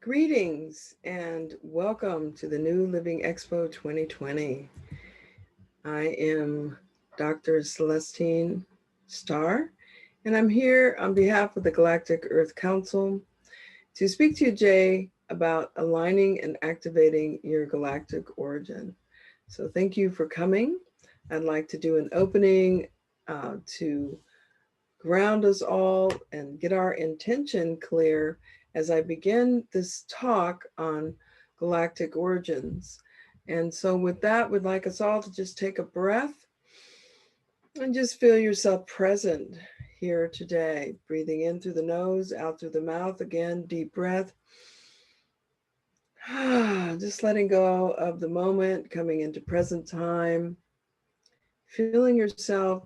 Greetings and welcome to the New Living Expo 2020. I am Dr. Celestine Starr, and I'm here on behalf of the Galactic Earth Council to speak to you, Jay, about aligning and activating your galactic origin. So thank you for coming. I'd like to do an opening to ground us all and get our intention clear as I begin this talk on galactic origins. And so, with that, we'd like us all to just take a breath and just feel yourself present here today. Breathing in through the nose, out through the mouth. Again, deep breath. Just letting go of the moment, coming into present time, feeling yourself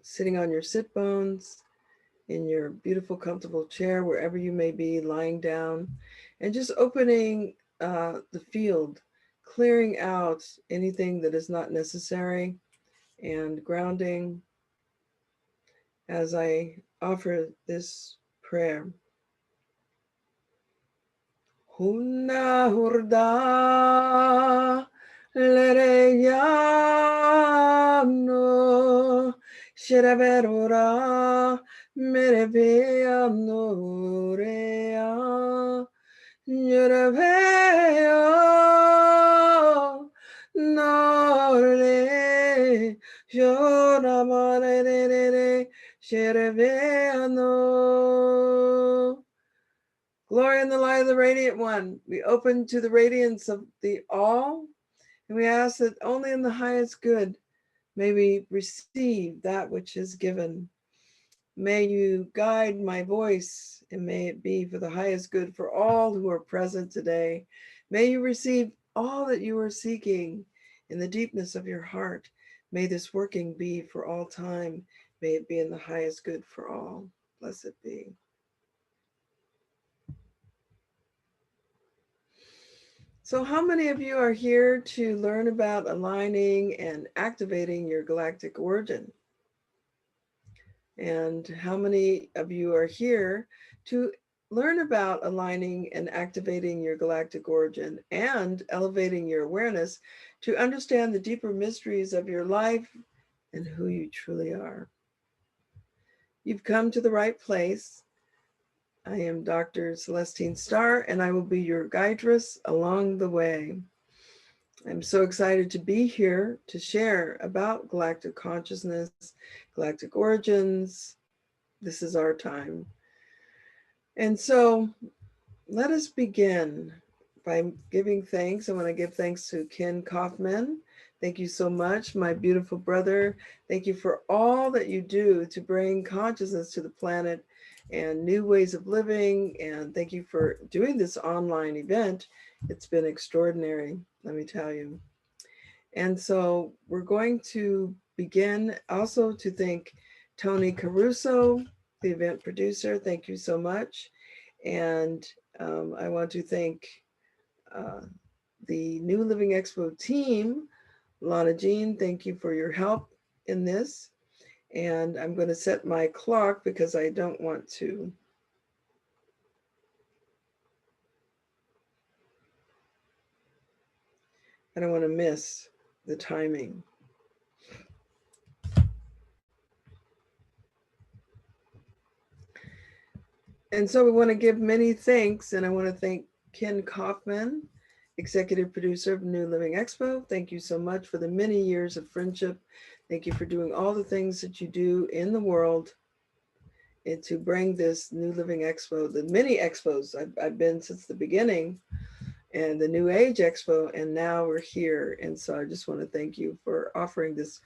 sitting on your sit bones, in your beautiful, comfortable chair, wherever you may be, lying down, and just opening the field, clearing out anything that is not necessary, and grounding as I offer this prayer. Hunna hurda lereyano shiraverura mereveano rea Yeraveo nore yoramarere shereveano. Glory in the light of the radiant one. We open to the radiance of the all, and we ask that only in the highest good may we receive that which is given. May you guide my voice, and may it be for the highest good for all who are present today. May you receive all that you are seeking in the deepness of your heart. May this working be for all time. May it be in the highest good for all. Blessed be. So how many of you are here to learn about aligning and activating your galactic origin? And how many of you are here to learn about aligning and activating your galactic origin and elevating your awareness to understand the deeper mysteries of your life and who you truly are? You've come to the right place. I am Dr. Celestine Starr, and I will be your guidress along the way. I'm so excited to be here to share about galactic consciousness, galactic origins. This is our time. And so let us begin by giving thanks. I want to give thanks to Ken Kaufman. Thank you so much, my beautiful brother. Thank you for all that you do to bring consciousness to the planet and new ways of living. And thank you for doing this online event. It's been extraordinary, let me tell you. And so we're going to begin also to thank Tony Caruso, the event producer. Thank you so much. And I want to thank the New Living Expo team. Lana Jean, thank you for your help in this. And I'm going to set my clock because I don't want to miss the timing. And so we want to give many thanks, and I want to thank Ken Kaufman, executive producer of New Living Expo. Thank you so much for the many years of friendship. Thank you for doing all the things that you do in the world and to bring this New Living Expo, the many expos I've been since the beginning, and the New Age Expo, and now we're here. And so I just want to thank you for offering this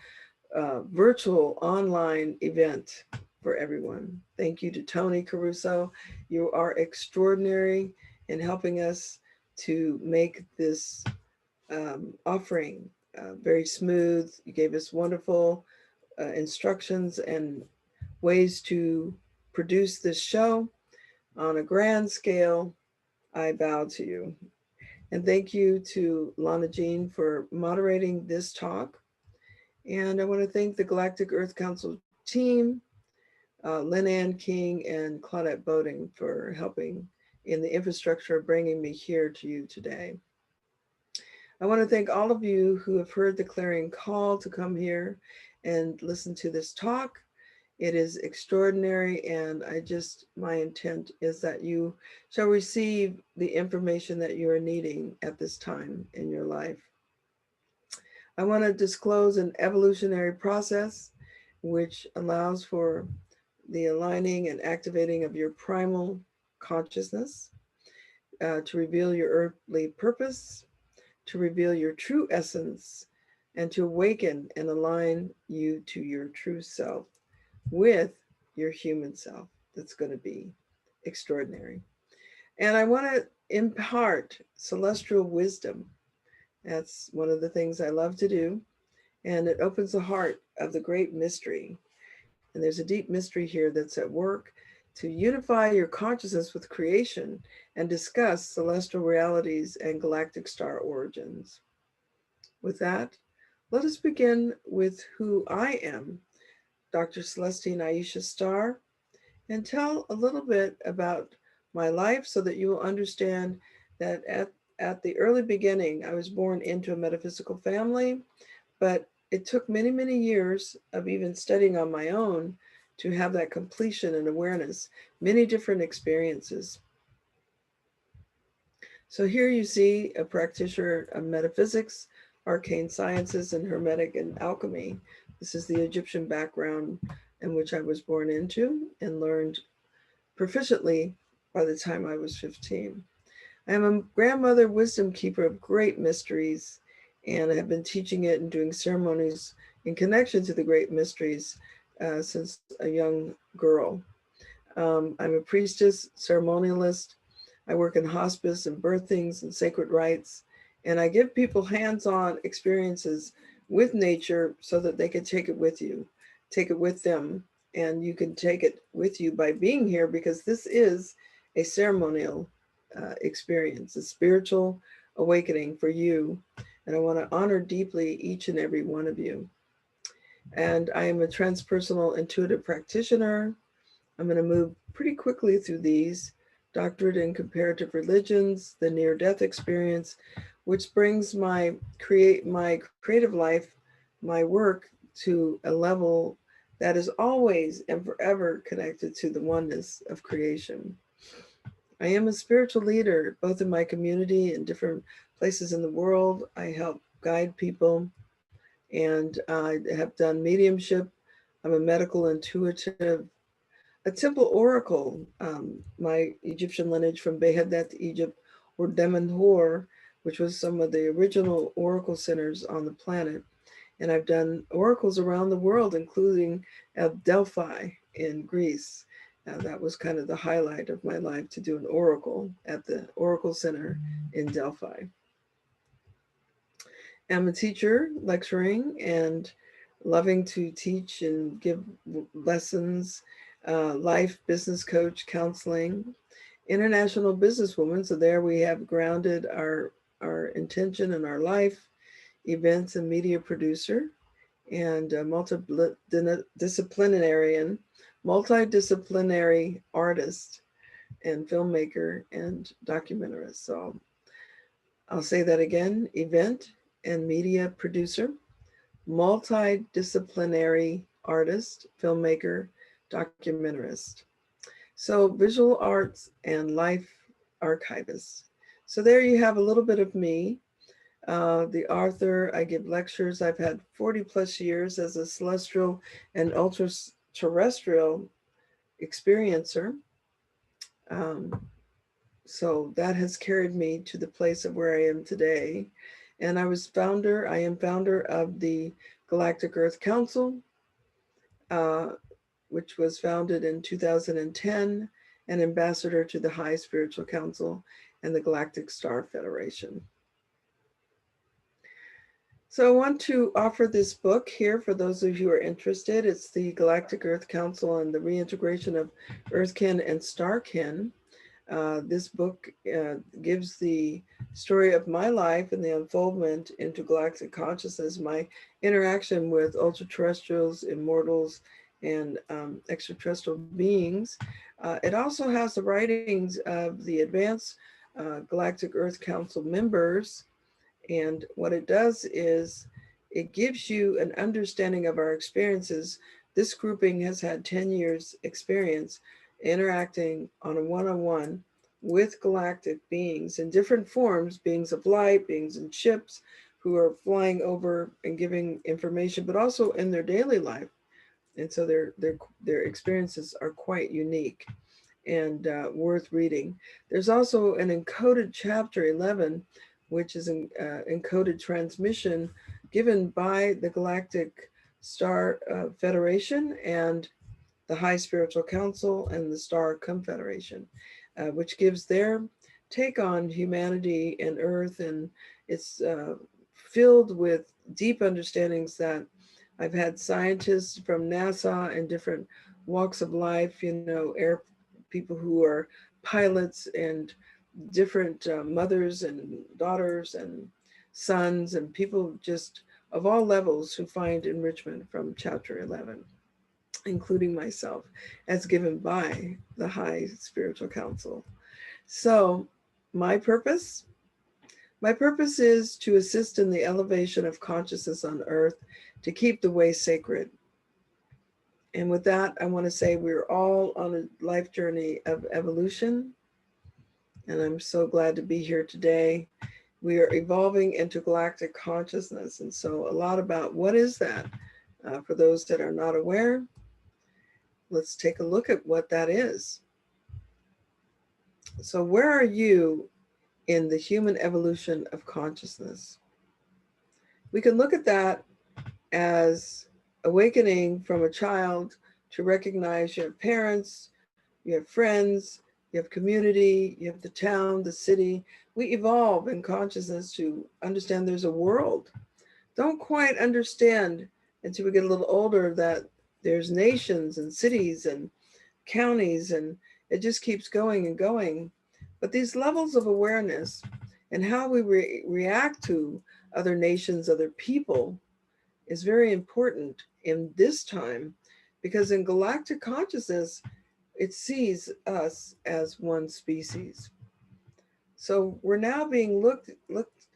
virtual online event for everyone. Thank you to Tony Caruso. You are extraordinary in helping us to make this offering very smooth. You gave us wonderful instructions and ways to produce this show on a grand scale. I bow to you. And thank you to Lana Jean for moderating this talk. And I want to thank the Galactic Earth Council team, Lynn Ann King and Claudette Boating for helping in the infrastructure of bringing me here to you today. I want to thank all of you who have heard the clarion call to come here and listen to this talk. It is extraordinary, and my intent is that you shall receive the information that you are needing at this time in your life. I want to disclose an evolutionary process which allows for the aligning and activating of your primal consciousness to reveal your earthly purpose, to reveal your true essence, and to awaken and align you to your true self with your human self that's going to be extraordinary. And I want to impart celestial wisdom. That's one of the things I love to do. And it opens the heart of the great mystery. And there's a deep mystery here that's at work to unify your consciousness with creation and discuss celestial realities and galactic star origins. With that, let us begin with who I am, Dr. Celestine Aisha Starr, and tell a little bit about my life so that you will understand that at the early beginning, I was born into a metaphysical family, but it took many, many years of even studying on my own to have that completion and awareness, many different experiences. So here you see a practitioner of metaphysics, arcane sciences, and hermetic and alchemy. This is the Egyptian background in which I was born into and learned proficiently by the time I was 15. I am a grandmother wisdom keeper of great mysteries, and I have been teaching it and doing ceremonies in connection to the great mysteries since a young girl. I'm a priestess, ceremonialist. I work in hospice and birthings and sacred rites, and I give people hands-on experiences with nature so that they can take it with you, take it with them, and you can take it with you by being here because this is a ceremonial experience, a spiritual awakening for you. And I want to honor deeply each and every one of you. And I am a transpersonal intuitive practitioner. I'm going to move pretty quickly through these: doctorate in comparative religions, the near-death experience, which brings my creative life, my work to a level that is always and forever connected to the oneness of creation. I am a spiritual leader, both in my community and different places in the world. I help guide people, and I have done mediumship. I'm a medical intuitive, a temple oracle. My Egyptian lineage from Behadeth, Egypt, or Demenhor, which was some of the original oracle centers on the planet. And I've done oracles around the world, including at Delphi in Greece. That was kind of the highlight of my life, to do an oracle at the Oracle Center in Delphi. I'm a teacher, lecturing, and loving to teach and give lessons, life, business coach, counseling, international businesswoman. So there we have grounded our intention in our life, events and media producer, and a multidisciplinary artist and filmmaker and documentarist. So I'll say that again: event and media producer, multidisciplinary artist, filmmaker, documentarist. So visual arts and life archivist. So there you have a little bit of me. The author, I give lectures. I've had 40 plus years as a celestial and ultra terrestrial experiencer. Um, so that has carried me to the place of where I am today. And I am founder of the Galactic Earth Council, uh, which was founded in 2010, and ambassador to the High Spiritual Council and the Galactic Star Federation. So I want to offer this book here for those of you who are interested. It's the Galactic Earth Council and the Reintegration of Earthkin and Starkin. This book gives the story of my life and the unfoldment into galactic consciousness, my interaction with ultra-terrestrials, immortals, and extraterrestrial beings. It also has the writings of the advanced Galactic Earth Council members. And what it does is it gives you an understanding of our experiences. This grouping has had 10 years experience interacting on a one-on-one with galactic beings in different forms, beings of light, beings in ships who are flying over and giving information, but also in their daily life. And so their experiences are quite unique and worth reading. There's also an encoded chapter 11, which is an encoded transmission given by the Galactic Star Federation and the High Spiritual Council and the Star Confederation, which gives their take on humanity and Earth. And it's filled with deep understandings that I've had scientists from NASA and different walks of life, you know, air people who are pilots and different mothers and daughters and sons and people just of all levels who find enrichment from chapter 11, including myself, as given by the High Spiritual Council. So, my purpose? My purpose is to assist in the elevation of consciousness on earth to keep the way sacred. And with that, I want to say we're all on a life journey of evolution. And I'm so glad to be here today. We are evolving into galactic consciousness. And so, a lot about what is that? For those that are not aware, let's take a look at what that is. So, where are you in the human evolution of consciousness? We can look at that as awakening from a child to recognize you have parents, you have friends, you have community, you have the town, the city. We evolve in consciousness to understand there's a world. Don't quite understand until we get a little older that there's nations and cities and counties, and it just keeps going and going. But these levels of awareness and how we react to other nations, other people, is very important in this time, because in galactic consciousness, it sees us as one species. So we're now being looked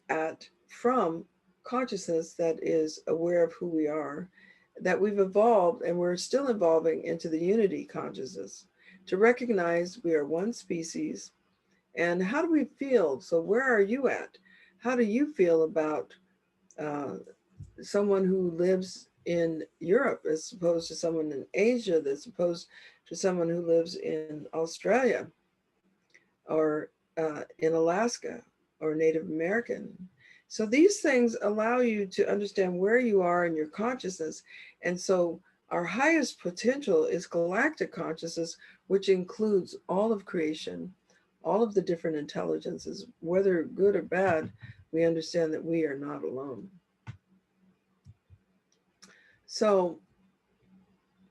at from consciousness that is aware of who we are, that we've evolved and we're still evolving into the unity consciousness to recognize we are one species. And how do we feel? So where are you at? How do you feel about uh, someone who lives in Europe as opposed to someone in Asia, that's opposed to someone who lives in Australia or in Alaska or Native American? So these things allow you to understand where you are in your consciousness. And so our highest potential is galactic consciousness, which includes all of creation, all of the different intelligences, whether good or bad. We understand that we are not alone. So,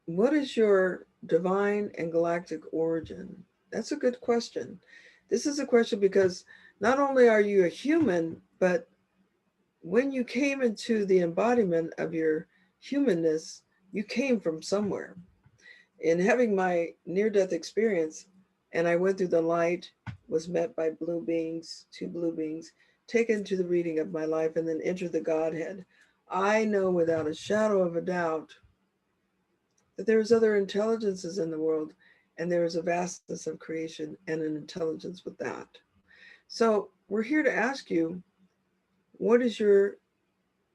what is your divine and galactic origin? That's a good question. This is a question because not only are you a human, but when you came into the embodiment of your humanness, you came from somewhere. In having my near-death experience, and I went through the light, was met by blue beings, two blue beings, taken to the reading of my life, and then entered the Godhead. I know without a shadow of a doubt that there's other intelligences in the world, and there is a vastness of creation and an intelligence with that. So we're here to ask you, what is your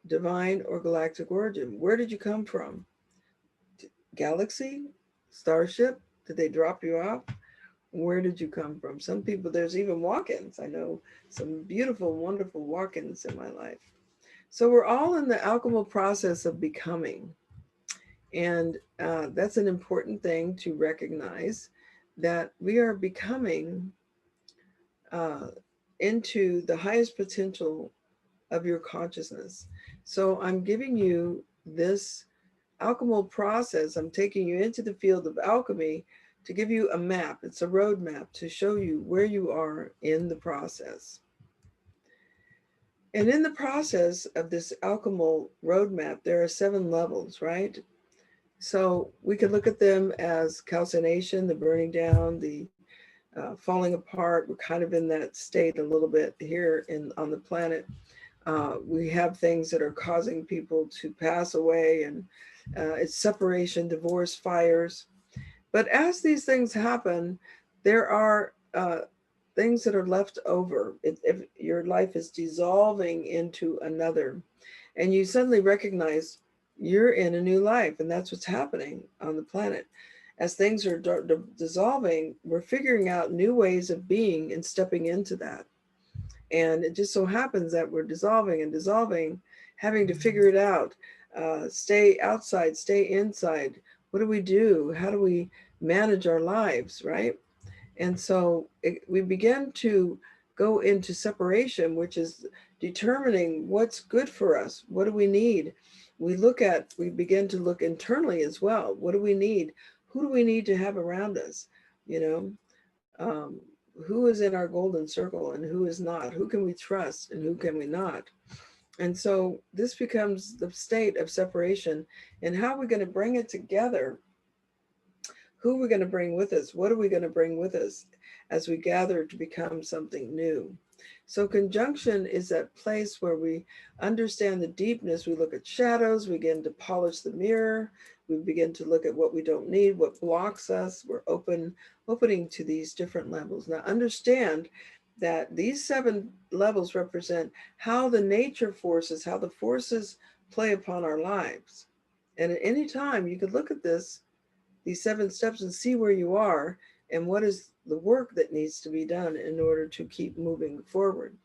divine or galactic origin? Where did you come from? Galaxy? Starship? Did they drop you off? Where did you come from? Some people, there's even walk-ins. I know some beautiful, wonderful walk-ins in my life. So we're all in the alchemical process of becoming. And that's an important thing to recognize, that we are becoming uh, into the highest potential of your consciousness. So I'm giving you this alchemical process. I'm taking you into the field of alchemy to give you a map. It's a roadmap to show you where you are in the process. And in the process of this alchemical roadmap, there are 7 levels, right? So we could look at them as calcination, the burning down, the falling apart. We're kind of in that state a little bit here on the planet. We have things that are causing people to pass away, and it's separation, divorce, fires. But as these things happen, there are things that are left over. If your life is dissolving into another, and you suddenly recognize you're in a new life, and that's what's happening on the planet. As things are dissolving, we're figuring out new ways of being and stepping into that. And it just so happens that we're dissolving and dissolving, having to figure it out. Stay outside, stay inside. What do we do? How do we manage our lives, right? And so we begin to go into separation, which is determining what's good for us. What do we need? We begin to look internally as well. What do we need? Who do we need to have around us? You know, who is in our golden circle and who is not? Who can we trust and who can we not? And so this becomes the state of separation. And how are we going to bring it together? Who are we going to bring with us? What are we going to bring with us as we gather to become something new? So, conjunction is that place where we understand the deepness. We look at shadows, we begin to polish the mirror, we begin to look at what we don't need, what blocks us. We're opening to these different levels. Now, understand that these 7 levels represent how the nature forces, how the forces play upon our lives. And at any time, you could look at these 7 steps and see where you are and what is the work that needs to be done in order to keep moving forward.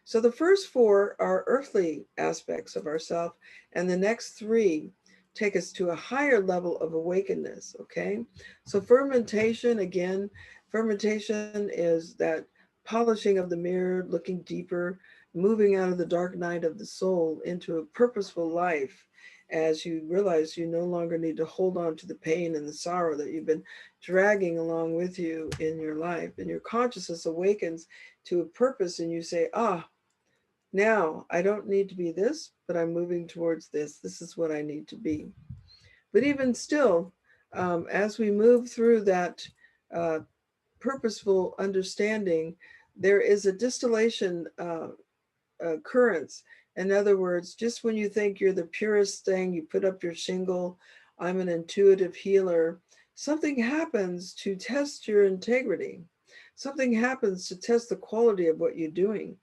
So the first 4 are earthly aspects of ourself, and the next 3 take us to a higher level of awakeness. Okay, so fermentation, again, fermentation is that polishing of the mirror, looking deeper, moving out of the dark night of the soul into a purposeful life, as you realize you no longer need to hold on to the pain and the sorrow that you've been dragging along with you in your life. And your consciousness awakens to a purpose, and you say, ah, now I don't need to be this, but I'm moving towards this. This is what I need to be. But even still, as we move through that uh, purposeful understanding, there is a distillation occurrence. In other words, just when you think you're the purest thing, you put up your shingle, I'm an intuitive healer, something happens to test your integrity. Something happens to test the quality of what you're doing.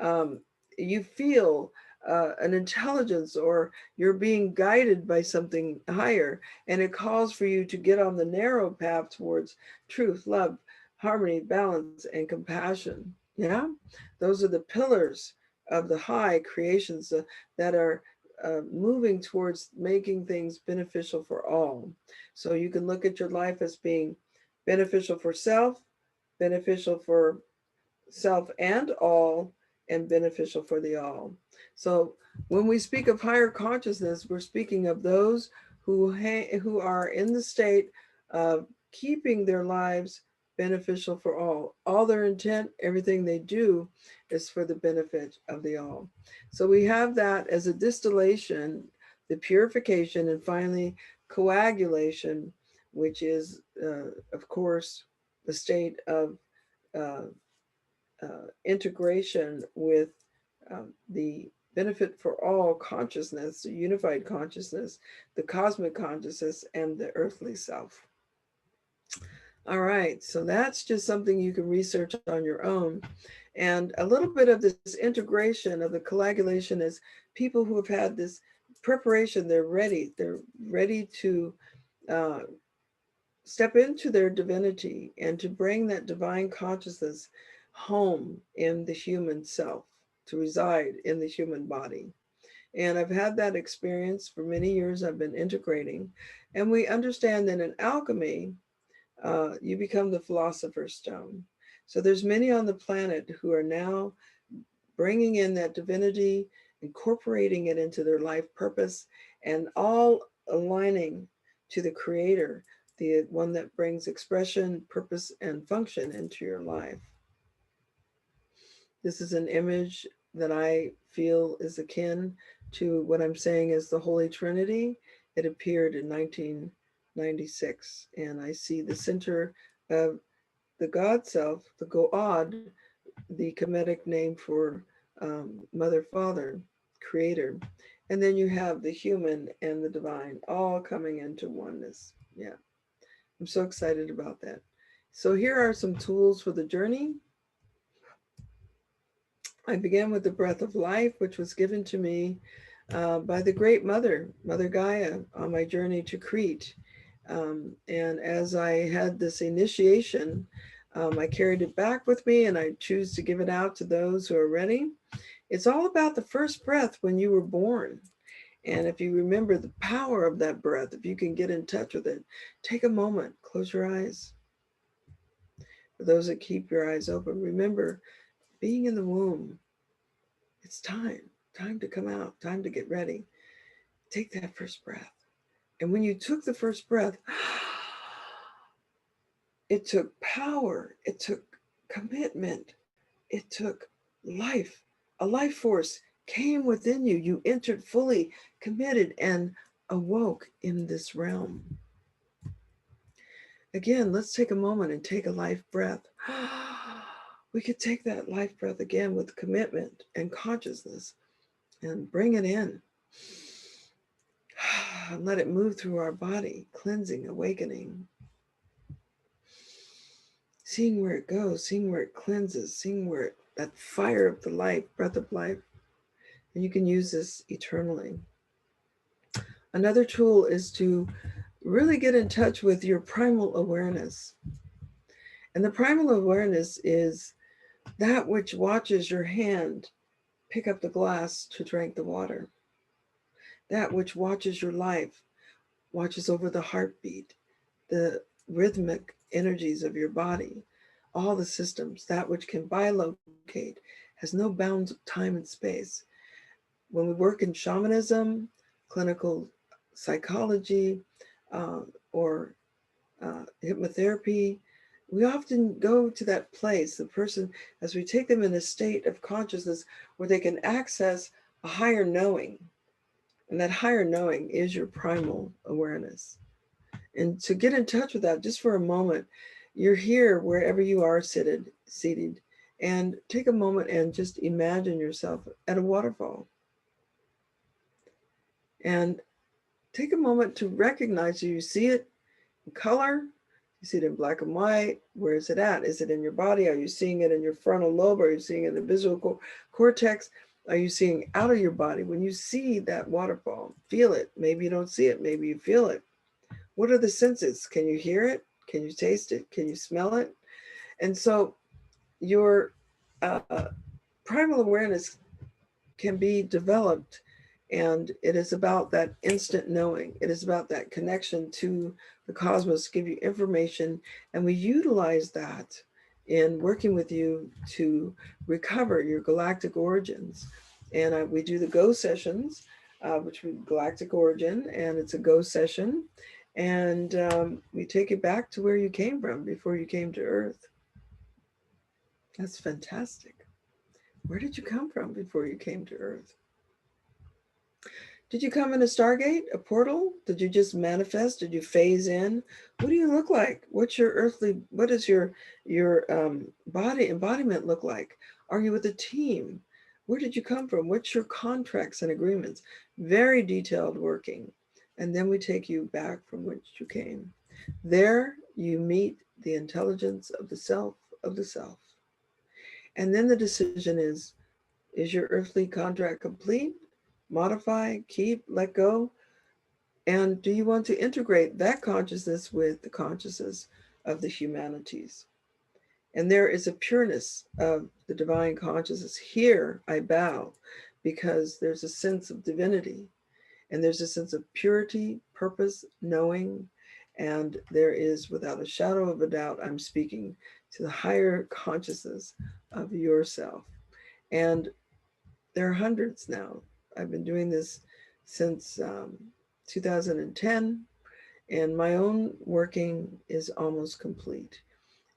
Um, you feel an intelligence, or you're being guided by something higher, and it calls for you to get on the narrow path towards truth, love, harmony, balance, and compassion. Yeah, those are the pillars of the high creations that are moving towards making things beneficial for all. So you can look at your life as being beneficial for self, beneficial for self and all, and beneficial for the all. So when we speak of higher consciousness, we're speaking of those who are in the state of keeping their lives beneficial for all. All their intent, everything they do is for the benefit of the all. So we have that as a distillation, the purification, and finally coagulation, which is, of course, the state of uh, integration with the benefit for all consciousness, the unified consciousness, the cosmic consciousness, and the earthly self. All right, so that's just something you can research on your own. And a little bit of this integration of the coagulation is people who have had this preparation, they're ready to uh, step into their divinity and to bring that divine consciousness home in the human self, to reside in the human body. And I've had that experience for many years. I've been integrating. And we understand that in alchemy, you become the philosopher's stone. So there's many on the planet who are now bringing in that divinity, incorporating it into their life purpose, and all aligning to the creator, the one that brings expression, purpose, and function into your life. This is an image that I feel is akin to what I'm saying is the Holy Trinity. It appeared in 96. And I see the center of the God self, the Goad, the Kemetic name for Mother, Father, Creator. And then you have the human and the divine all coming into oneness. Yeah, I'm so excited about that. So here are some tools for the journey. I began with the breath of life, which was given to me by the great mother, Mother Gaia, on my journey to Crete. And as I had this initiation, I carried it back with me, and I choose to give it out to those who are ready. It's all about the first breath when you were born. And if you remember the power of that breath, if you can get in touch with it, take a moment, close your eyes. For those that keep your eyes open, remember being in the womb. It's time to come out, time to get ready. Take that first breath. And when you took the first breath, it took power, it took commitment, it took life. A life force came within you. You entered fully committed and awoke in this realm. Again, let's take a moment and take a life breath. We could take that life breath again with commitment and consciousness and bring it in. And let it move through our body, cleansing, awakening. Seeing where it goes, seeing where it cleanses, seeing where that fire of the life, breath of life. And you can use this eternally. Another tool is to really get in touch with your primal awareness. And the primal awareness is that which watches your hand pick up the glass to drink the water. That which watches your life, watches over the heartbeat, the rhythmic energies of your body, all the systems, that which can bilocate, has no bounds of time and space. When we work in shamanism, clinical psychology, or hypnotherapy, we often go to that place, the person, as we take them in a state of consciousness where they can access a higher knowing. And that higher knowing is your primal awareness. And to get in touch with that, just for a moment, you're here wherever you are seated, and take a moment and just imagine yourself at a waterfall. And take a moment to recognize, do you see it in color? You see it in black and white? Where is it at? Is it in your body? Are you seeing it in your frontal lobe? Are you seeing it in the visual cortex? Are you seeing out of your body? When you see that waterfall, feel it. Maybe you don't see it. Maybe you feel it. What are the senses? Can you hear it? Can you taste it? Can you smell it? And so your primal awareness can be developed, and it is about that instant knowing. It is about that connection to the cosmos to give you information, and we utilize that in working with you to recover your galactic origins. And we do the go sessions, which we galactic origin, and it's a go session, and we take it back to where you came from before you came to Earth. That's fantastic. Where did you come from before you came to Earth? Did you come in a stargate, a portal? Did you just manifest? Did you phase in? What do you look like? What's your earthly, what does your body embodiment look like? Are you with a team? Where did you come from? What's your contracts and agreements? Very detailed working. And then we take you back from which you came. There you meet the intelligence of the self of the self. And then the decision is your earthly contract complete? Modify, keep, let go? And do you want to integrate that consciousness with the consciousness of the humanities? And there is a pureness of the divine consciousness. Here I bow, because there's a sense of divinity, and there's a sense of purity, purpose, knowing, and there is, without a shadow of a doubt, I'm speaking to the higher consciousness of yourself. And there are hundreds now. I've been doing this since 2010, and my own working is almost complete.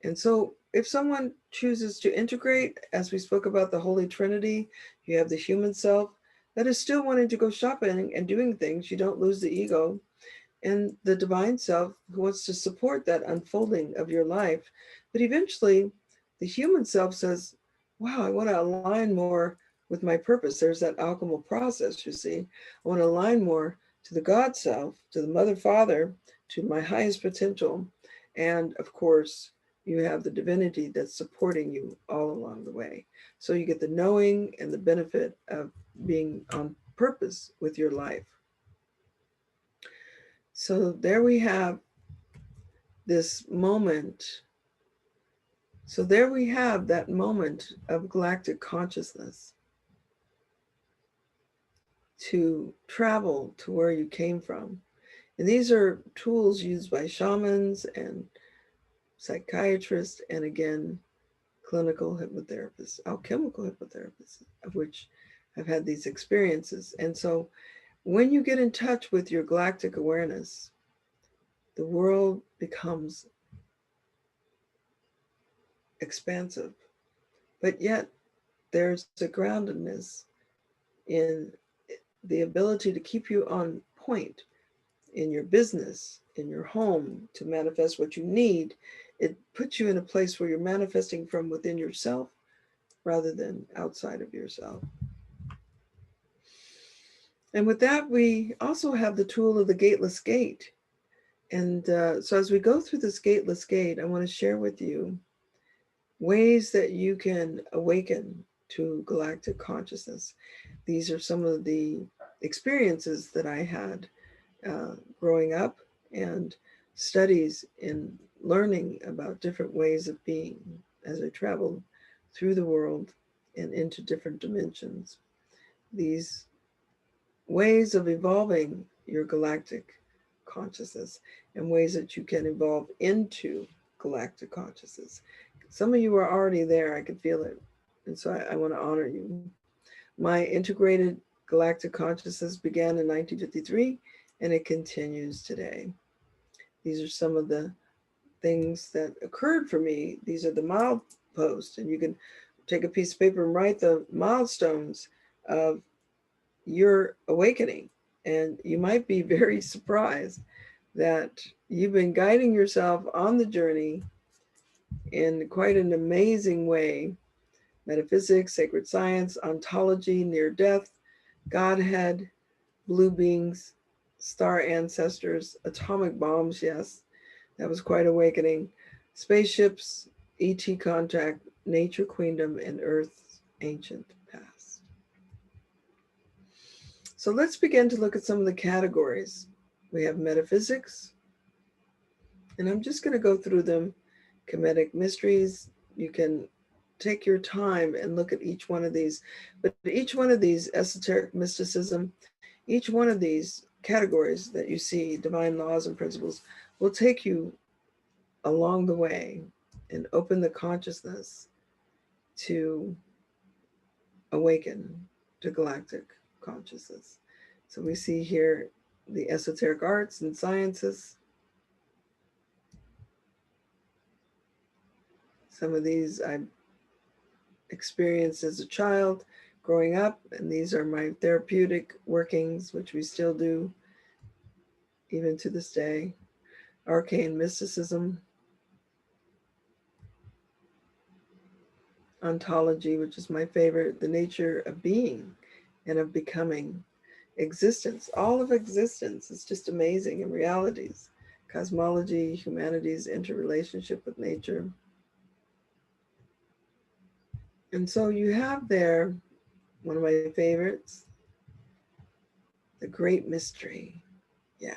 And so if someone chooses to integrate, as we spoke about the Holy Trinity, you have the human self that is still wanting to go shopping and doing things. You don't lose the ego. and the divine self who wants to support that unfolding of your life. But eventually, the human self says, wow, I want to align more with my purpose. There's that alchemical process, you see. I want to align more to the God self, to the Mother Father, to my highest potential. And of course, you have the divinity that's supporting you all along the way. So you get the knowing and the benefit of being on purpose with your life. So there we have this moment. So there we have that moment of galactic consciousness to travel to where you came from. And these are tools used by shamans and psychiatrists, and again, clinical hypnotherapists, alchemical hypnotherapists, of which I've had these experiences. And so when you get in touch with your galactic awareness, the world becomes expansive, but yet there's a groundedness in the ability to keep you on point in your business, in your home, to manifest what you need. It puts you in a place where you're manifesting from within yourself rather than outside of yourself. And with that, we also have the tool of the gateless gate. And so as we go through this gateless gate, I want to share with you ways that you can awaken to galactic consciousness. These are some of the experiences that I had growing up, and studies in learning about different ways of being as I traveled through the world and into different dimensions. These ways of evolving your galactic consciousness and ways that you can evolve into galactic consciousness. Some of you are already there, I can feel it. And so I want to honor you. My integrated galactic consciousness began in 1953 and it continues today. These are some of the things that occurred for me. These are the mileposts, and you can take a piece of paper and write the milestones of your awakening. And you might be very surprised that you've been guiding yourself on the journey in quite an amazing way. Metaphysics, sacred science, ontology, near death, Godhead, blue beings, star ancestors, atomic bombs, yes, that was quite awakening. Spaceships, ET contact, nature queendom, and Earth's ancient past. So let's begin to look at some of the categories. We have metaphysics, and I'm just going to go through them. Kemetic mysteries, you can take your time and look at each one of these. But each one of these, esoteric mysticism, each one of these categories that you see, divine laws and principles, will take you along the way and open the consciousness to awaken to galactic consciousness. So we see here the esoteric arts and sciences. Some of these I've experienced as a child growing up, and these are my therapeutic workings, which we still do even to this day. Arcane mysticism, ontology, which is my favorite, the nature of being and of becoming, existence, all of existence is just amazing, and realities, cosmology, humanity's interrelationship with nature. And so you have there one of my favorites, the great mystery. Yeah.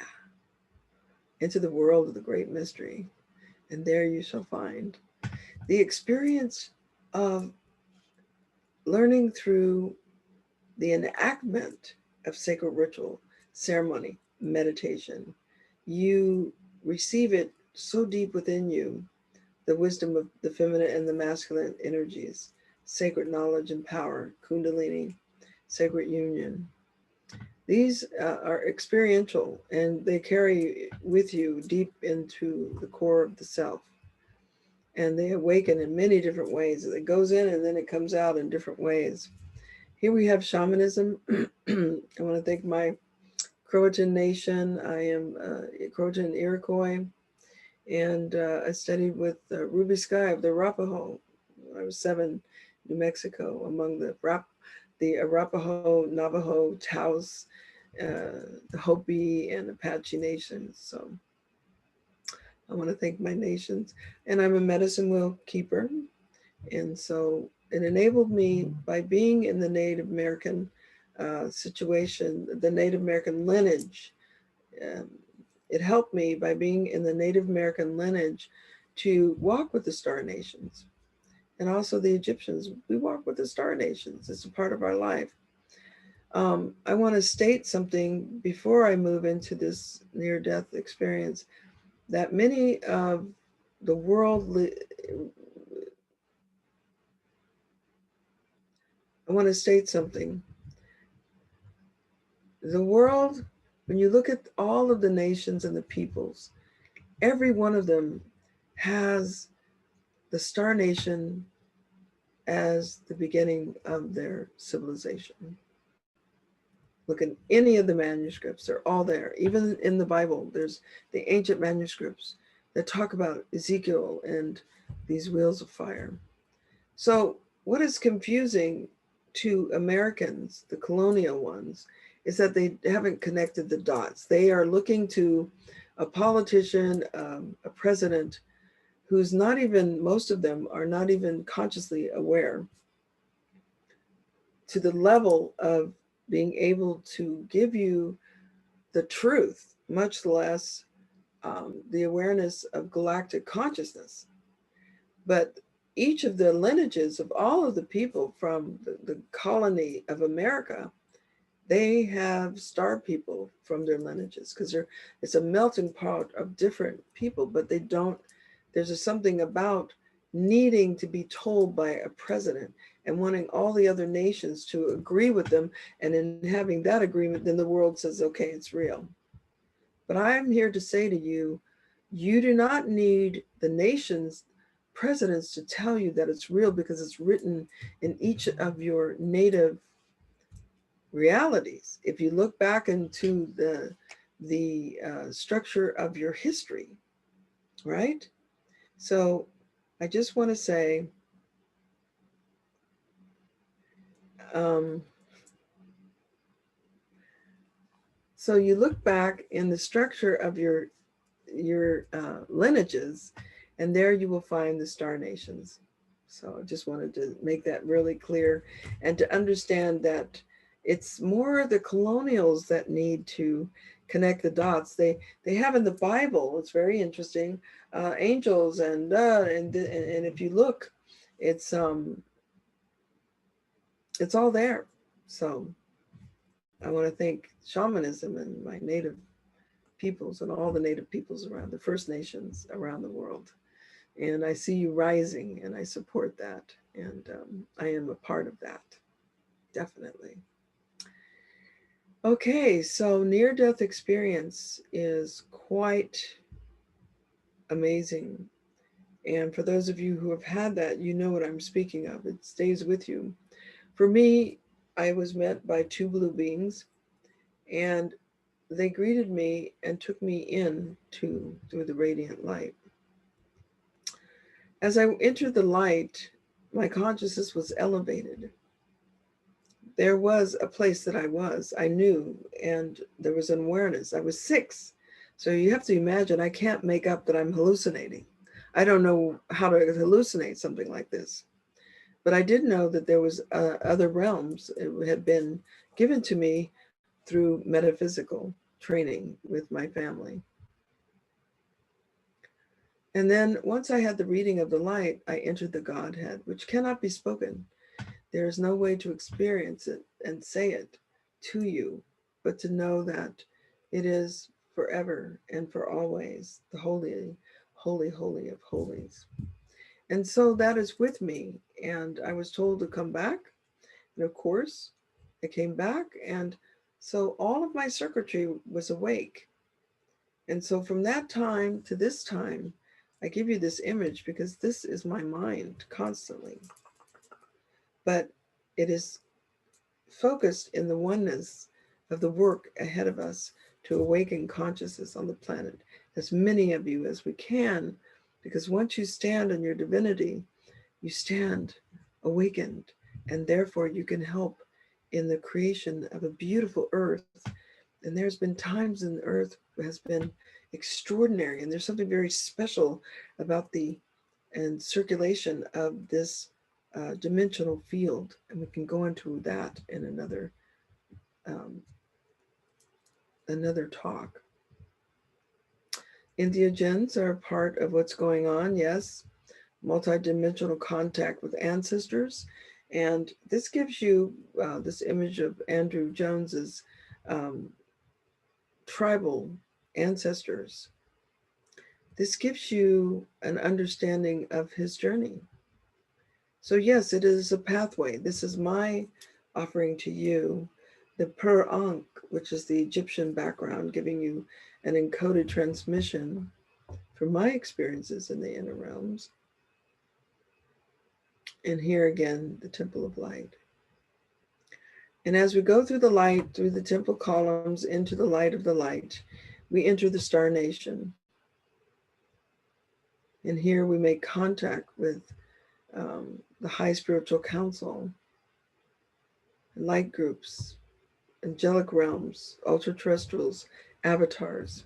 Into the world of the great mystery. And there you shall find the experience of learning through the enactment of sacred ritual, ceremony, meditation. You receive it so deep within you, the wisdom of the feminine and the masculine energies, sacred knowledge and power, kundalini, sacred union. These are experiential, and they carry with you deep into the core of the self. And they awaken in many different ways. It goes in and then it comes out in different ways. Here we have shamanism. I want to thank my Croatan Nation. I am Croatan Iroquois, and I studied with Ruby Sky of the Arapaho when I was 7, New Mexico, among the Arapaho, Navajo, Taos, the Hopi, and Apache nations. So I want to thank my nations. And I'm a medicine wheel keeper. And so it enabled me by being in the Native American situation, the Native American lineage. Um, it helped me by being in the Native American lineage to walk with the Star Nations. And also the Egyptians, we walk with the Star Nations. It's a part of our life. I want to state something before I move into this near-death experience, that many of the world, I want to state something. The world, when you look at all of the nations and the peoples, every one of them has the Star Nation as the beginning of their civilization. Look at any of the manuscripts, they're all there. Even in the Bible, there's the ancient manuscripts that talk about Ezekiel and these wheels of fire. So what is confusing to Americans, the colonial ones, is that they haven't connected the dots. They are looking to a politician, a president, who's not even, most of them are not even consciously aware to the level of being able to give you the truth, much less the awareness of galactic consciousness. But each of the lineages of all of the people from the colony of America, they have star people from their lineages, because it's a melting pot of different people, but they don't, there's something about needing to be told by a president and wanting all the other nations to agree with them. And in having that agreement, then the world says, okay, it's real. But I'm here to say to you, you do not need the nation's presidents to tell you that it's real, because it's written in each of your native realities. If you look back into the structure of your history, right? So I just want to say, um, so you look back in the structure of your lineages, and there you will find the Star Nations. So I just wanted to make that really clear, and to understand that it's more the colonials that need to connect the dots. They have in the Bible, it's very interesting, angels and if you look, it's all there. So I want to thank shamanism and my native peoples and all the native peoples around, the First Nations around the world. And I see you rising, and I support that. And I am a part of that, definitely. Okay, so near-death experience is quite amazing. And for those of you who have had that, you know what I'm speaking of. It stays with you. For me, I was met by 2 blue beings, and they greeted me and took me in through the radiant light. As I entered the light, my consciousness was elevated. There was a place that I knew, and there was an awareness. I was 6. So you have to imagine, I can't make up that I'm hallucinating. I don't know how to hallucinate something like this. But I did know that there was other realms. It had been given to me through metaphysical training with my family. And then once I had the reading of the light, I entered the Godhead, which cannot be spoken. There is no way to experience it and say it to you, but to know that it is forever and for always the holy, holy, holy of holies. And so that is with me. And I was told to come back. And of course, I came back. And so all of my circuitry was awake. And so from that time to this time, I give you this image because this is my mind constantly. But it is focused in the oneness of the work ahead of us to awaken consciousness on the planet, as many of you as we can, because once you stand in your divinity, you stand awakened, and therefore you can help in the creation of a beautiful earth. And there's been times in the earth has been extraordinary, and there's something very special about the and circulation of this dimensional field, and we can go into that in um, another talk. Entheogens are part of what's going on, yes, multidimensional contact with ancestors. And this gives you this image of Andrew Jones's um, tribal ancestors. This gives you an understanding of his journey. So yes, it is a pathway. This is my offering to you, the Per Ankh, which is the Egyptian background, giving you an encoded transmission from my experiences in the inner realms. And here again, the Temple of Light. And as we go through the light, through the temple columns, into the light of the light, we enter the Star Nation. And here we make contact with the High Spiritual Council, light groups, angelic realms, ultra-terrestrials, avatars.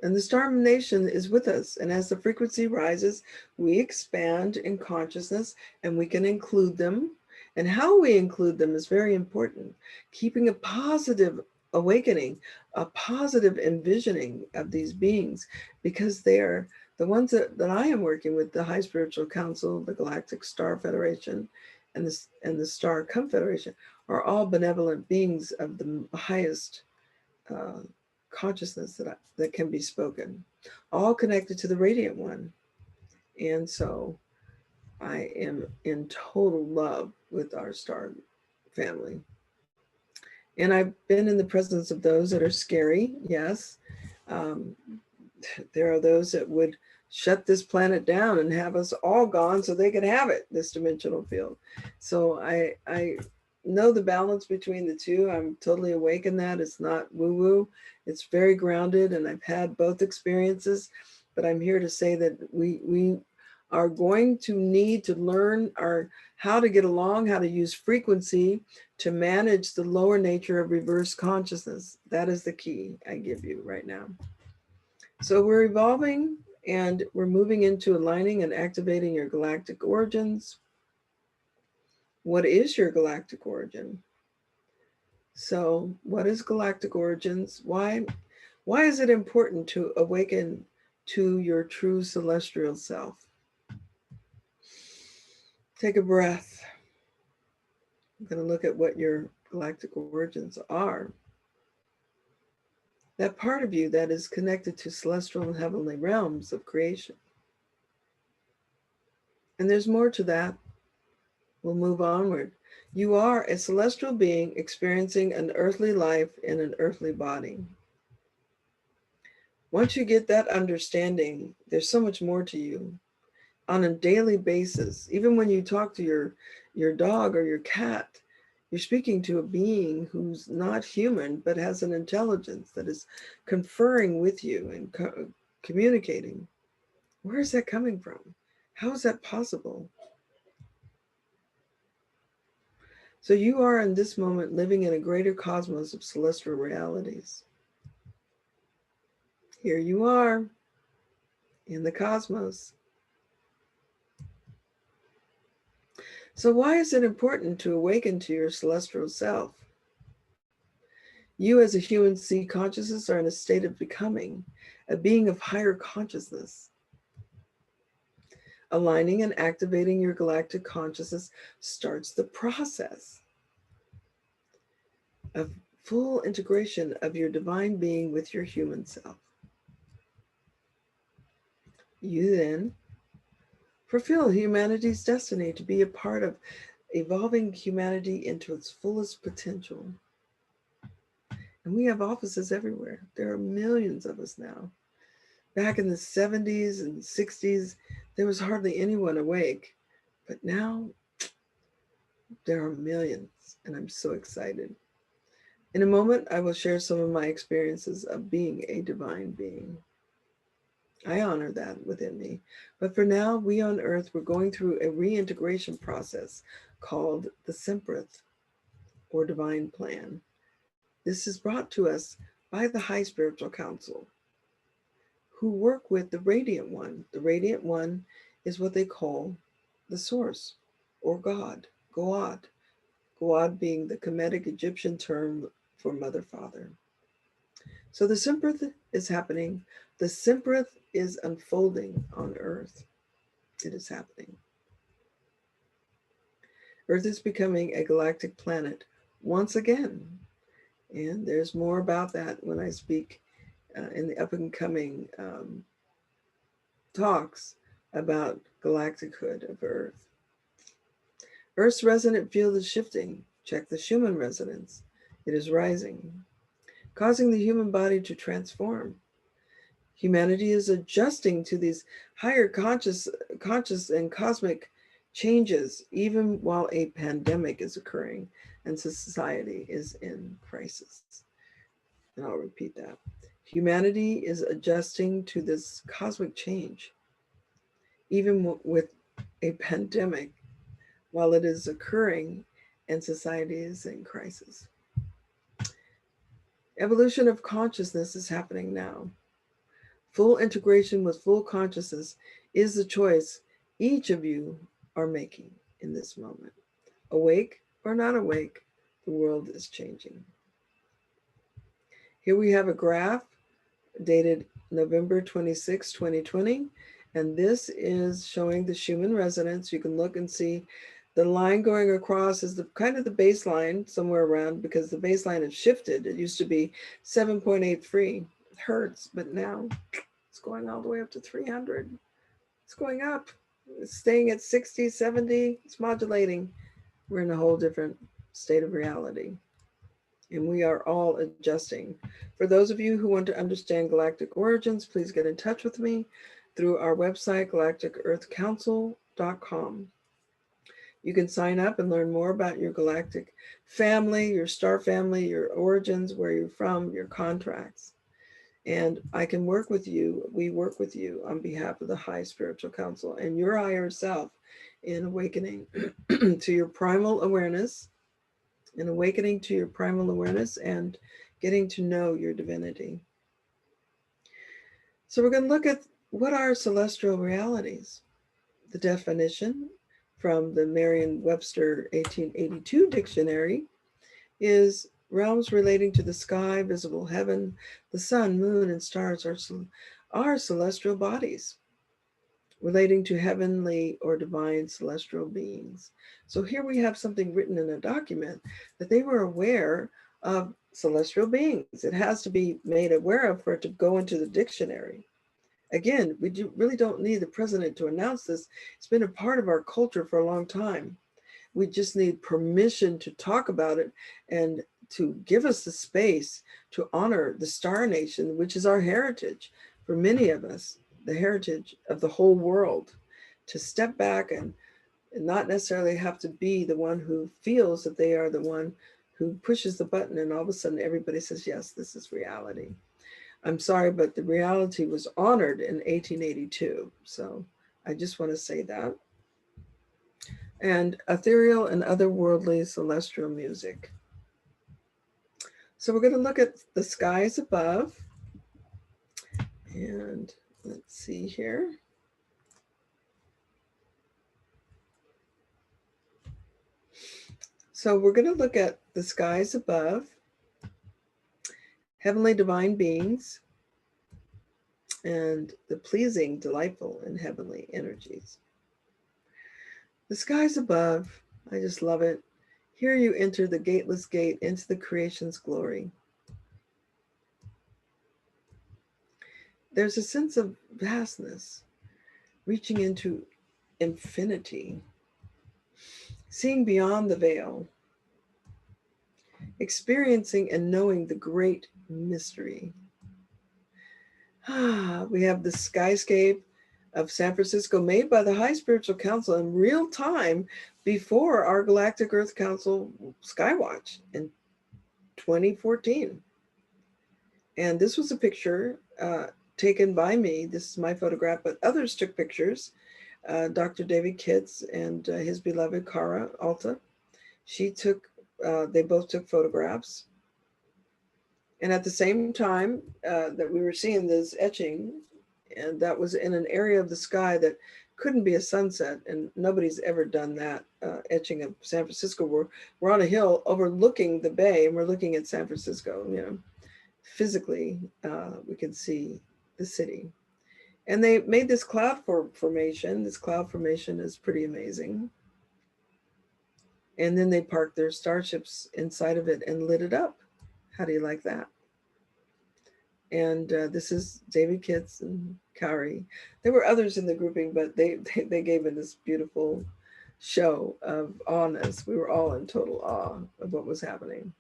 And the Star Nation is with us. And as the frequency rises, we expand in consciousness, and we can include them. And how we include them is very important. Keeping a positive awakening, a positive envisioning of these beings, because they are the ones that I am working with, the High Spiritual Council, the Galactic Star Federation, and the Star Confederation, are all benevolent beings of the highest consciousness that can be spoken, all connected to the radiant one. And so I am in total love with our star family. And I've been in the presence of those that are scary, yes. Um, there are those that would shut this planet down and have us all gone so they could have it, this dimensional field. So I know the balance between the two. I'm totally awake in that. It's not woo-woo. It's very grounded, and I've had both experiences, but I'm here to say that we are going to need to learn how to get along, how to use frequency to manage the lower nature of reverse consciousness. That is the key I give you right now. So we're evolving, and we're moving into aligning and activating your galactic origins. What is your galactic origin? So what is galactic origins? Why is it important to awaken to your true celestial self? Take a breath. I'm going to look at what your galactic origins are. That part of you that is connected to celestial and heavenly realms of creation. And there's more to that. We'll move onward. You are a celestial being experiencing an earthly life in an earthly body. Once you get that understanding, there's so much more to you on a daily basis. Even when you talk to your dog or your cat, you're speaking to a being who's not human, but has an intelligence that is conferring with you and communicating. Where is that coming from? How is that possible? So you are in this moment living in a greater cosmos of celestial realities. Here you are in the cosmos. So why is it important to awaken to your celestial self? You as a human sea consciousness are in a state of becoming, a being of higher consciousness. Aligning and activating your galactic consciousness starts the process of full integration of your divine being with your human self. You then fulfill humanity's destiny to be a part of evolving humanity into its fullest potential. And we have offices everywhere. There are millions of us now. Back in the 70s and 60s, there was hardly anyone awake. But now there are millions, and I'm so excited. In a moment, I will share some of my experiences of being a divine being. I honor that within me. But for now, we on Earth, we're going through a reintegration process called the Semprith, or Divine Plan. This is brought to us by the High Spiritual Council, who work with the Radiant One. The Radiant One is what they call the Source, or God, Goad. Goad being the Kemetic Egyptian term for Mother, Father. So the Semprith is happening. The Semprith is unfolding on Earth. It is happening. Earth is becoming a galactic planet once again. And there's more about that when I speak in the up and coming talks about galactichood of Earth. Earth's resonant field is shifting. Check the Schumann resonance. It is rising, causing the human body to transform. Humanity is adjusting to these higher conscious and cosmic changes, even while a pandemic is occurring and society is in crisis. And I'll repeat that. Humanity is adjusting to this cosmic change, even with a pandemic, while it is occurring and society is in crisis. Evolution of consciousness is happening now. Full integration with full consciousness is the choice each of you are making in this moment. Awake or not awake, the world is changing. Here we have a graph dated November 26, 2020, and this is showing the Schumann resonance. You can look and see the line going across is the kind of the baseline somewhere around, because the baseline has shifted. It used to be 7.83 hertz, but now it's going all the way up to 300. It's going up. It's staying at 60, 70. It's modulating. We're in a whole different state of reality. And we are all adjusting. For those of you who want to understand galactic origins, please get in touch with me through our website, galacticearthcouncil.com. You can sign up and learn more about your galactic family, your star family, your origins, where you're from, your contracts. And I can work with you. We work with you on behalf of the High Spiritual Council and your higher self in awakening to your primal awareness, and awakening to your primal awareness and getting to know your divinity. So we're going to look at what are celestial realities. The definition from the Merriam-Webster 1882 dictionary is realms relating to the sky, visible heaven, the sun, moon, and stars are celestial bodies relating to heavenly or divine celestial beings. So here we have something written in a document that they were aware of celestial beings. It has to be made aware of for it to go into the dictionary. Again, we really don't need the president to announce this. It's been a part of our culture for a long time. We just need permission to talk about it and to give us the space to honor the Star Nation, which is our heritage for many of us, the heritage of the whole world, to step back and not necessarily have to be the one who feels that they are the one who pushes the button and all of a sudden everybody says, yes, this is reality. I'm sorry, but the reality was honored in 1882. So I just want to say that. And ethereal and otherworldly celestial music. So we're going to look at the skies above. And let's see here. So we're going to look at the skies above, heavenly divine beings, and the pleasing, delightful, and heavenly energies. The skies above, I just love it. Here you enter the gateless gate into the creation's glory. There's a sense of vastness, reaching into infinity, seeing beyond the veil, experiencing and knowing the great mystery. We have the skyscape of San Francisco made by the High Spiritual Council in real time before our Galactic Earth Council Skywatch in 2014. And this was a picture taken by me. This is my photograph, but others took pictures. Dr. David Kitts and his beloved Cara Alta. They both took photographs. And at the same time that we were seeing this etching, and that was in an area of the sky that couldn't be a sunset, and nobody's ever done that etching of San Francisco. We're on a hill overlooking the bay, and we're looking at San Francisco. You know, physically, we can see the city. And they made this cloud formation. This cloud formation is pretty amazing. And then they parked their starships inside of it and lit it up. How do you like that? And this is David Kitts and Kari. There were others in the grouping, but they gave it this beautiful show of awness. We were all in total awe of what was happening.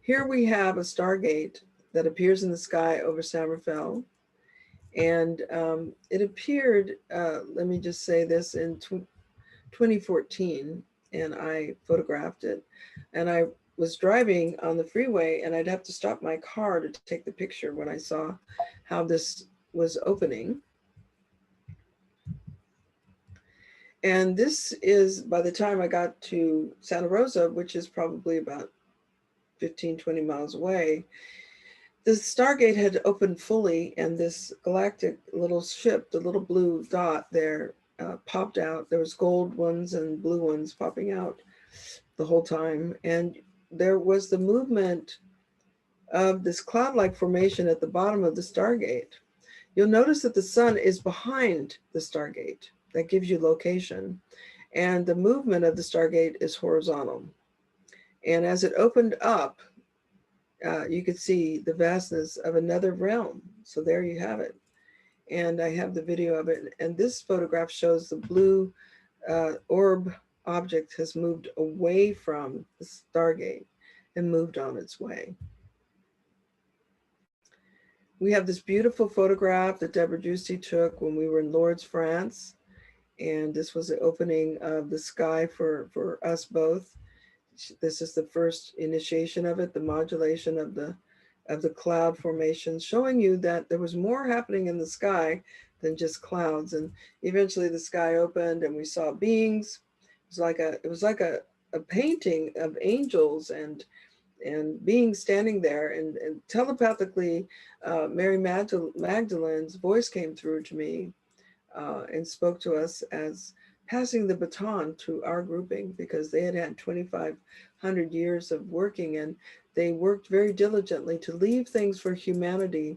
Here we have a Stargate that appears in the sky over San Rafael. And it appeared, let me just say this, in 2014, and I photographed it. And I was driving on the freeway, and I'd have to stop my car to take the picture when I saw how this was opening. And this is, by the time I got to Santa Rosa, which is probably about 15, 20 miles away, the Stargate had opened fully, and this galactic little ship, the little blue dot there, popped out. There was gold ones and blue ones popping out the whole time. And there was the movement of this cloud-like formation at the bottom of the Stargate. You'll notice that the sun is behind the Stargate. That gives you location. And the movement of the Stargate is horizontal. And as it opened up, you could see the vastness of another realm. So there you have it. And I have the video of it. And this photograph shows the blue orb object has moved away from the Stargate and moved on its way. We have this beautiful photograph that Deborah Giusti took when we were in Lourdes, France. And this was the opening of the sky for us both. This is the first initiation of it, the modulation of the cloud formation, showing you that there was more happening in the sky than just clouds. And eventually the sky opened and we saw beings. It was like a painting of angels and beings standing there, and telepathically Mary Magdalene's voice came through to me and spoke to us as passing the baton to our grouping, because they had had 2,500 years of working, and they worked very diligently to leave things for humanity.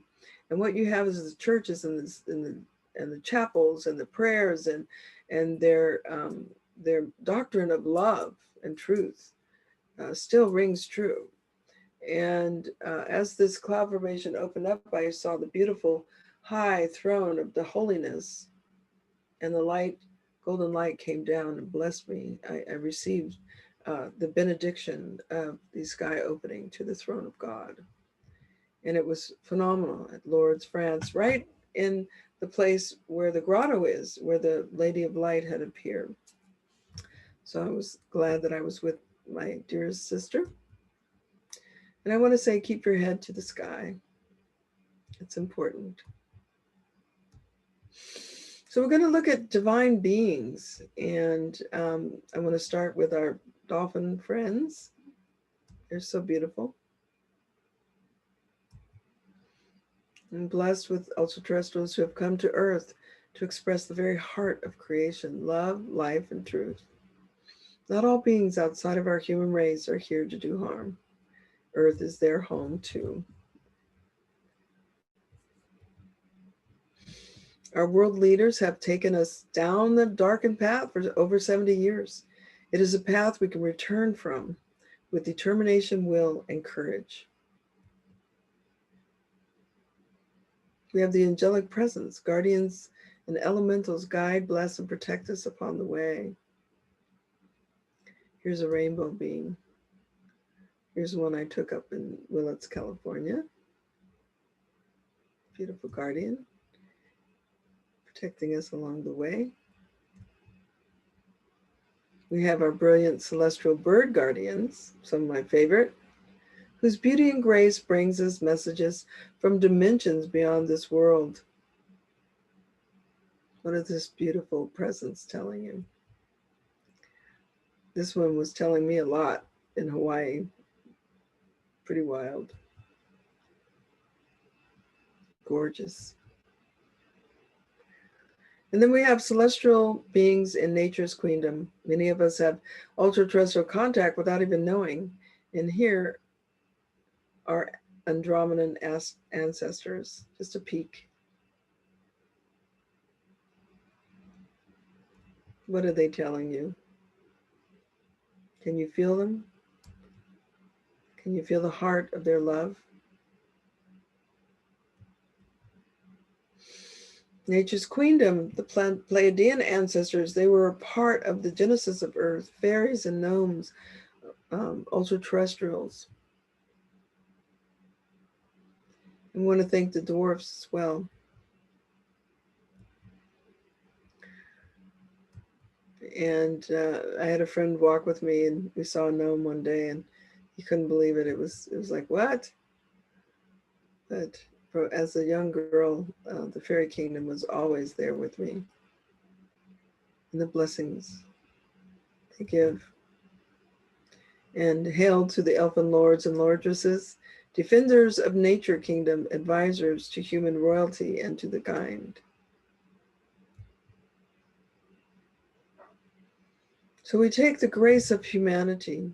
And what you have is the churches and the chapels and the prayers and their doctrine of love and truth still rings true. And as this cloud formation opened up, I saw the beautiful high throne of the holiness, and the light, golden light, came down and blessed me. I received the benediction of the sky opening to the throne of God. And it was phenomenal at Lourdes, France, right in the place where the grotto is, where the Lady of Light had appeared. So I was glad that I was with my dearest sister. And I want to say, keep your head to the sky. It's important. So we're going to look at divine beings, and I want to start with our dolphin friends. They're so beautiful. I'm blessed with ultra-terrestrials who have come to Earth to express the very heart of creation, love, life, and truth. Not all beings outside of our human race are here to do harm. Earth is their home too. Our world leaders have taken us down the darkened path for over 70 years. It is a path we can return from with determination, will, and courage. We have the angelic presence, guardians and elementals guide, bless, and protect us upon the way. Here's a rainbow being. Here's one I took up in Willits, California. Beautiful guardian, protecting us along the way. We have our brilliant celestial bird guardians, some of my favorite. whose beauty and grace brings us messages from dimensions beyond this world. What is this beautiful presence telling you? This one was telling me a lot in Hawaii. Pretty wild. Gorgeous. And then we have celestial beings in nature's queendom. Many of us have ultra-terrestrial contact without even knowing. And here are Andromedan ancestors. Just a peek. What are they telling you? Can you feel them? Can you feel the heart of their love? Nature's queendom, the Pleiadian ancestors, they were a part of the genesis of Earth, fairies and gnomes, ultra-terrestrials. I want to thank the dwarfs as well. And I had a friend walk with me, and we saw a gnome one day, and he couldn't believe it. It was like, what? But as a young girl, the fairy kingdom was always there with me. And the blessings they give. And hail to the elfin lords and lordresses, defenders of nature kingdom, advisors to human royalty and to the kind. So we take the grace of humanity,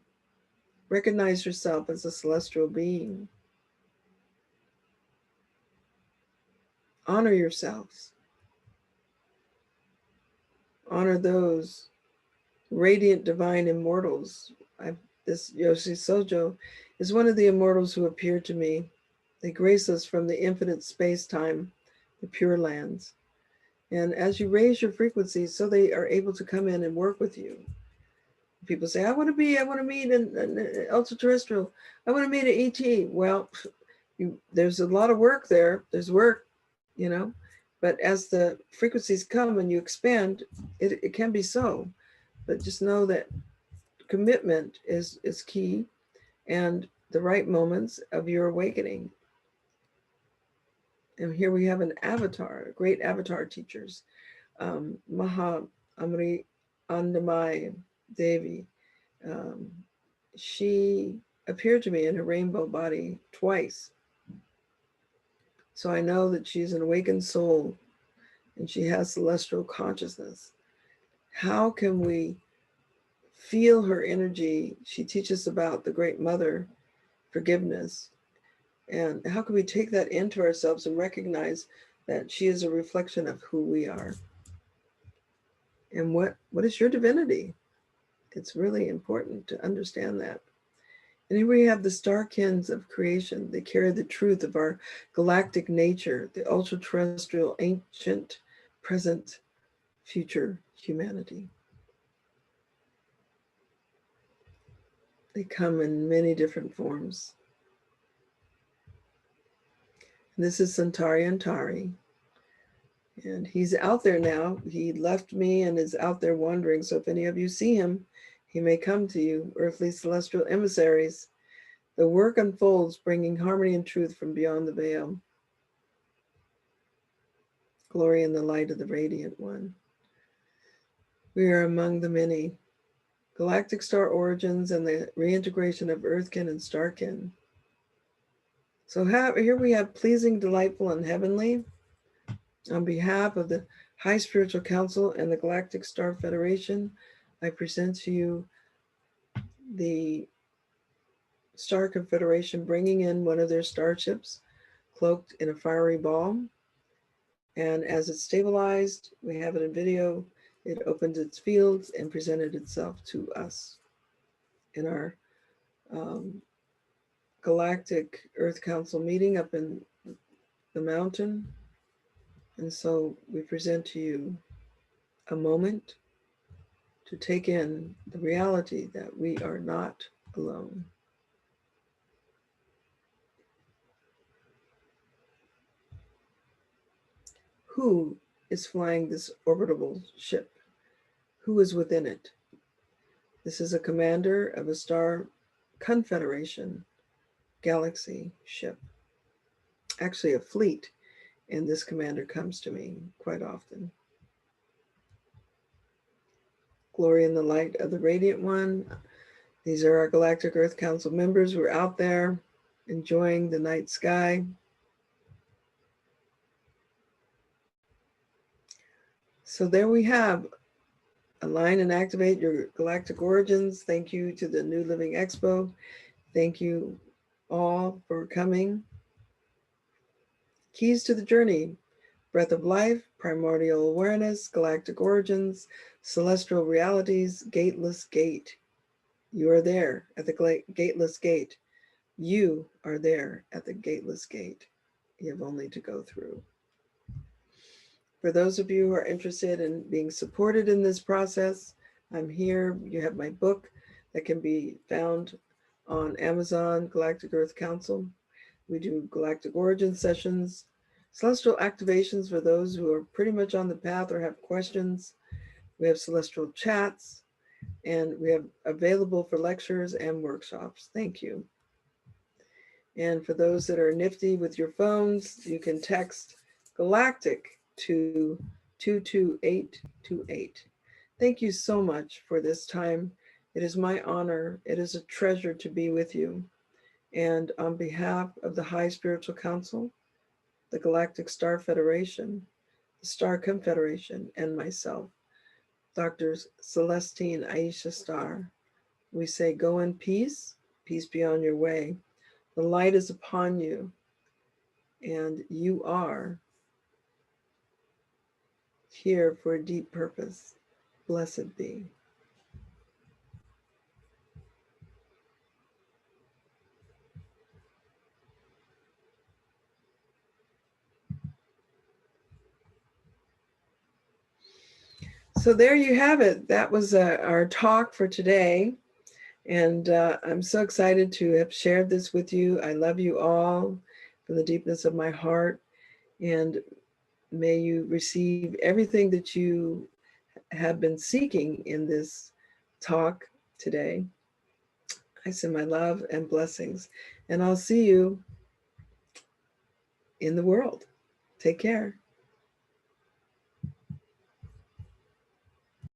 recognize yourself as a celestial being, honor yourselves, honor those radiant divine immortals. This Yoshi Sojo is one of the immortals who appeared to me. They grace us from the infinite space-time, the pure lands. And as you raise your frequency, so they are able to come in and work with you. People say, I want to meet an ultra-terrestrial. I want to meet an ET. Well, there's a lot of work there. There's work, you know, but as the frequencies come and you expand, it can be so. But just know that commitment is key, and the right moments of your awakening. And here we have an avatar, great avatar teachers. Maha Amri Andamai Devi. She appeared to me in her rainbow body twice. So I know that she's an awakened soul and she has celestial consciousness. How can we feel her energy? She teaches about the Great Mother, forgiveness. And how can we take that into ourselves and recognize that she is a reflection of who we are? And what is your divinity? It's really important to understand that. And here we have the starkins of creation. They carry the truth of our galactic nature, the ultra-terrestrial, ancient, present, future humanity. They come in many different forms. And this is Centauri Antari. And he's out there now. He left me and is out there wandering. So if any of you see him, he may come to you, earthly celestial emissaries. The work unfolds, bringing harmony and truth from beyond the veil. Glory in the light of the radiant one. We are among the many. Galactic star origins and the reintegration of earthkin and starkin. So here we have pleasing, delightful, and heavenly. On behalf of the High Spiritual Council and the Galactic Star Federation, I present to you the Star Confederation bringing in one of their starships, cloaked in a fiery ball. And as it's stabilized, we have it in video, it opened its fields and presented itself to us in our Galactic Earth Council meeting up in the mountain. And so we present to you a moment to take in the reality that we are not alone. Who is flying this orbital ship? Who is within it? This is a commander of a star confederation galaxy ship, actually a fleet, and this commander comes to me quite often. Glory in the light of the Radiant One. These are our Galactic Earth Council members. We're out there enjoying the night sky. So there we have, align and activate your galactic origins. Thank you to the New Living Expo. Thank you all for coming. Keys to the journey: breath of life, primordial awareness, galactic origins, celestial realities, gateless gate. You are there at the gateless gate. You are there at the gateless gate. You have only to go through. For those of you who are interested in being supported in this process, I'm here. You have my book that can be found on Amazon, Galactic Earth Council. We do galactic origin sessions, celestial activations for those who are pretty much on the path or have questions. We have celestial chats, and we have available for lectures and workshops. Thank you. And for those that are nifty with your phones, you can text galactic to 22828. Thank you so much for this time. It is my honor. It is a treasure to be with you. And on behalf of the High Spiritual Council, the Galactic Star Federation, the Star Confederation, and myself, Doctors Celestine Aisha Star, we say, go in peace, peace be on your way. The light is upon you, and you are here for a deep purpose. Blessed be. So there you have it. That was our talk for today. And I'm so excited to have shared this with you. I love you all from the deepness of my heart. And may you receive everything that you have been seeking in this talk today. I send my love and blessings. And I'll see you in the world. Take care.